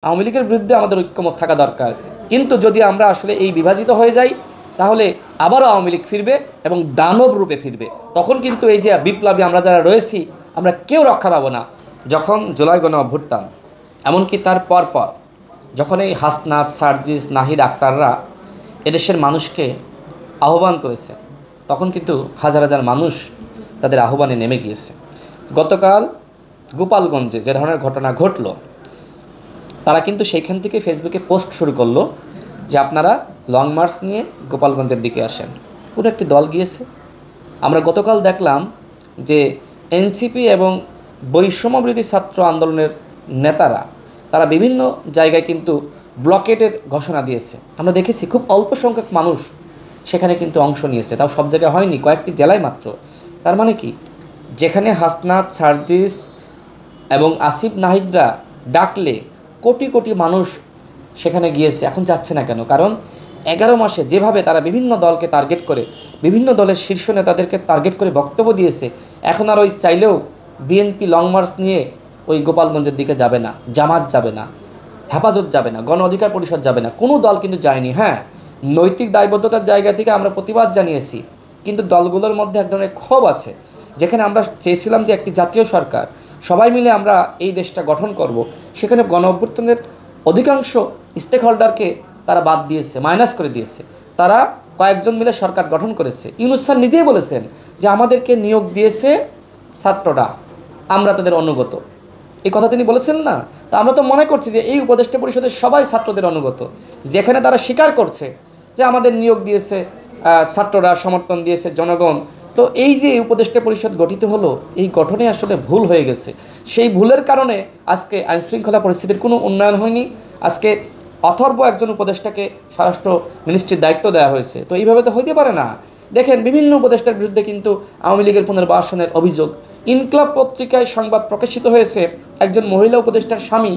আওয়ামী লীগের বিরুদ্ধে আমাদের ঐক্যমত থাকা দরকার। কিন্তু যদি আমরা আসলে এই বিভাজিত হয়ে যাই, তাহলে আবারও আওয়ামী লীগ ফিরবে এবং দানব রূপে ফিরবে। তখন কিন্তু এই যে বিপ্লবী আমরা যারা রয়েছি, আমরা কেউ রক্ষা পাবো না। যখন জুলাই গণ অভ্যুত্থান, এমনকি তার পর যখন এই হাসনাত, সার্জিস, নাহিদ, আক্তাররা এদেশের মানুষকে আহ্বান করেছে, তখন কিন্তু হাজার হাজার মানুষ তাদের আহ্বানে নেমে গিয়েছে। গতকাল গোপালগঞ্জে যে ধরনের ঘটনা ঘটল, তারা কিন্তু সেইখান থেকে ফেসবুকে পোস্ট শুরু করলো যে আপনারা লং মার্চ নিয়ে গোপালগঞ্জের দিকে আসেন। পুরো একটি দল গিয়েছে। আমরা গতকাল দেখলাম যে এনসিপি এবং বৈষম্যবিরোধী ছাত্র আন্দোলনের নেতারা তারা বিভিন্ন জায়গায় কিন্তু ব্লকেটের ঘোষণা দিয়েছে। আমরা দেখেছি খুব অল্প সংখ্যক মানুষ সেখানে কিন্তু অংশ নিয়েছে, তাও সব জায়গায় হয়নি, কয়েকটি জেলায় মাত্র। তার মানে কি, যেখানে হাসনাত, সার্জিস এবং আসিফ, নাহিদরা ডাকলে কোটি কোটি মানুষ সেখানে গিয়েছে, এখন যাচ্ছে না কেন? কারণ 11 মাসে যেভাবে তারা বিভিন্ন দলকে টার্গেট করে, বিভিন্ন দলের শীর্ষ নেতাদেরকে টার্গেট করে বক্তব্য দিয়েছে, এখন আর ওই চাইলেও বিএনপি লং মার্চ নিয়ে ওই গোপালগঞ্জের দিকে যাবে না, জামাত যাবে না, হেফাজত যাবে না, গণ অধিকার পরিষদ যাবে না, কোনো দল কিন্তু যায়নি। হ্যাঁ, নৈতিক দায়বদ্ধতার জায়গা থেকে আমরা প্রতিবাদ জানিয়েছি, কিন্তু দলগুলোর মধ্যে এক ধরনের ক্ষোভ আছে। যেখানে আমরা চেয়েছিলাম যে একটি জাতীয় সরকার, সবাই মিলে আমরা এই দেশটা গঠন করব, সেখানে গণ অভ্যুত্থানের অধিকাংশ স্টেক হোল্ডারকে তারা বাদ দিয়েছে, মাইনাস করে দিয়েছে। তারা কয়েকজন মিলে সরকার গঠন করেছে। ইউনূস স্যার নিজেই বলেছেন যে আমাদেরকে নিয়োগ দিয়েছে ছাত্ররা, আমরা তাদের অনুগত। এই কথা তিনি বলেছেন না? তা আমরা তো মনে করছি যে এই উপদেষ্টা পরিষদের সবাই ছাত্রদের অনুগত, যেখানে তারা স্বীকার করছে যে আমাদের নিয়োগ দিয়েছে ছাত্ররা, সমর্থন দিয়েছে জনগণ। তো এই যে উপদেষ্টা পরিষদ গঠিত হলো, এই গঠনে আসলে ভুল হয়ে গেছে। সেই ভুলের কারণে আজকে আইনশৃঙ্খলা পরিস্থিতির কোনো উন্নয়ন হয়নি। আজকে অথর্ব একজন উপদেষ্টাকে স্বরাষ্ট্র মিনিস্ট্রির দায়িত্ব দেওয়া হয়েছে। তো এইভাবে তো হইতে পারে না। দেখেন, বিভিন্ন উপদেষ্টার বিরুদ্ধে কিন্তু আওয়ামী লীগের পুনর্বাসনের অভিযোগ। ইনকলাব পত্রিকায় সংবাদ প্রকাশিত হয়েছে, একজন মহিলা উপদেষ্টার স্বামী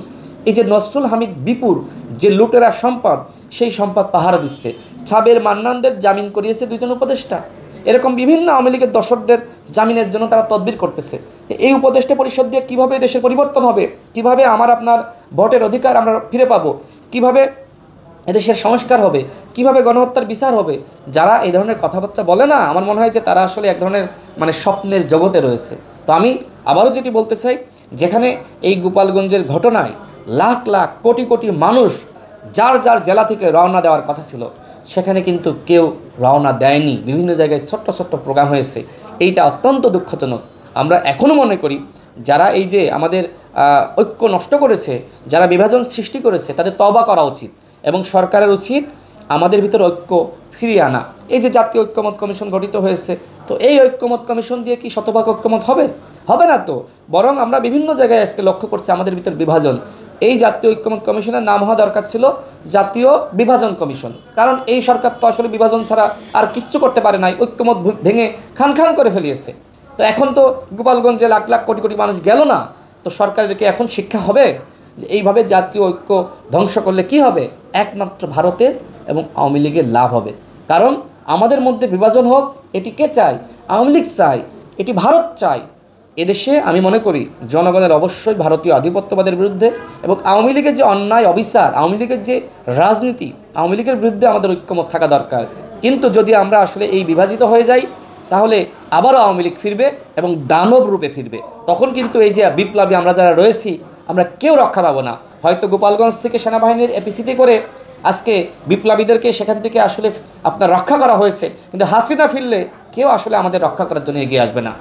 এই যে নসরুল হামিদ বিপুর যে লুটেরা সম্পদ, সেই সম্পদ পাহারা দিচ্ছে। সাবের মান্নানদের জামিন করিয়েছে 2 জন উপদেষ্টা। এরকম বিভিন্ন আওয়ামী লীগের দর্শকদের জামিনের জন্য তারা তদবির করতেছে। এই উপদেষ্টা পরিষদ দিয়ে কীভাবে দেশের পরিবর্তন হবে, কিভাবে আপনার ভোটের অধিকার আমরা ফিরে পাবো, কিভাবে এদেশের সংস্কার হবে, কিভাবে গণহত্যার বিচার হবে, যারা এই ধরনের কথাবার্তা বলে না, আমার মনে হয় যে তারা আসলে এক ধরনের স্বপ্নের জগতে রয়েছে। তো আমি আবারও যেটি বলতে চাই, যেখানে এই গোপালগঞ্জের ঘটনায় লাখ লাখ কোটি কোটি মানুষ যার যার জেলা থেকে রওনা দেওয়ার কথা ছিল, সেখানে কিন্তু কেউ রওনা দেয়নি। বিভিন্ন জায়গায় ছোট্ট ছোট্ট প্রোগ্রাম হয়েছে। এইটা অত্যন্ত দুঃখজনক। আমরা এখনও মনে করি যারা এই যে আমাদের ঐক্য নষ্ট করেছে, যারা বিভাজন সৃষ্টি করেছে, তাদের তওবা করা উচিত এবং সরকারের উচিত আমাদের ভিতর ঐক্য ফিরিয়ে আনা। এই যে জাতীয় ঐক্যমত কমিশন গঠিত হয়েছে, তো এই ঐক্যমত কমিশন দিয়ে কি শতভাগ ঐক্যমত হবে? হবে না তো। বরং আমরা বিভিন্ন জায়গায় আজকে লক্ষ্য করছি আমাদের ভিতর বিভাজন। এই জাতীয় ঐক্যমত কমিশনের নাম হওয়া দরকার ছিল জাতীয় বিভাজন কমিশন। কারণ এই সরকার তো আসলে বিভাজন ছাড়া আর কিচ্ছু করতে পারে নাই, ঐক্যমত ভেঙে খান খান করে ফেলিয়েছে। তো এখন তো গোপালগঞ্জে লাখ লাখ কোটি কোটি মানুষ গেল না, তো সরকারেরকে এখন শিক্ষা হবে যে এইভাবে জাতীয় ঐক্য ধ্বংস করলে কি হবে? একমাত্র ভারতের এবং আওয়ামী লীগের লাভ হবে। কারণ আমাদের মধ্যে বিভাজন হোক, এটি কে চায়? আওয়ামী লীগ চায়, এটি ভারত চায়। এদেশে আমি মনে করি জনগণের অবশ্যই ভারতীয় আধিপত্যবাদের বিরুদ্ধে এবং আওয়ামী লীগের যে অন্যায় অবিচার, আওয়ামী লীগের যে রাজনীতি, আওয়ামী লীগের বিরুদ্ধে আমাদের ঐক্যমত থাকা দরকার। কিন্তু যদি আমরা আসলে এই বিভাজিত হয়ে যাই, তাহলে আবারও আওয়ামী লীগ ফিরবে এবং দানব রূপে ফিরবে। তখন কিন্তু এই যে বিপ্লবী আমরা যারা রয়েছি, আমরা কেউ রক্ষা পাবো না। হয়তো গোপালগঞ্জ থেকে সেনাবাহিনীর এপিসিতে করে আজকে বিপ্লবীদেরকে সেখান থেকে আসলে রক্ষা করা হয়েছে, কিন্তু হাসিনা ফিরলে কেউ আসলে আমাদের রক্ষা করার জন্য এগিয়ে আসবে না।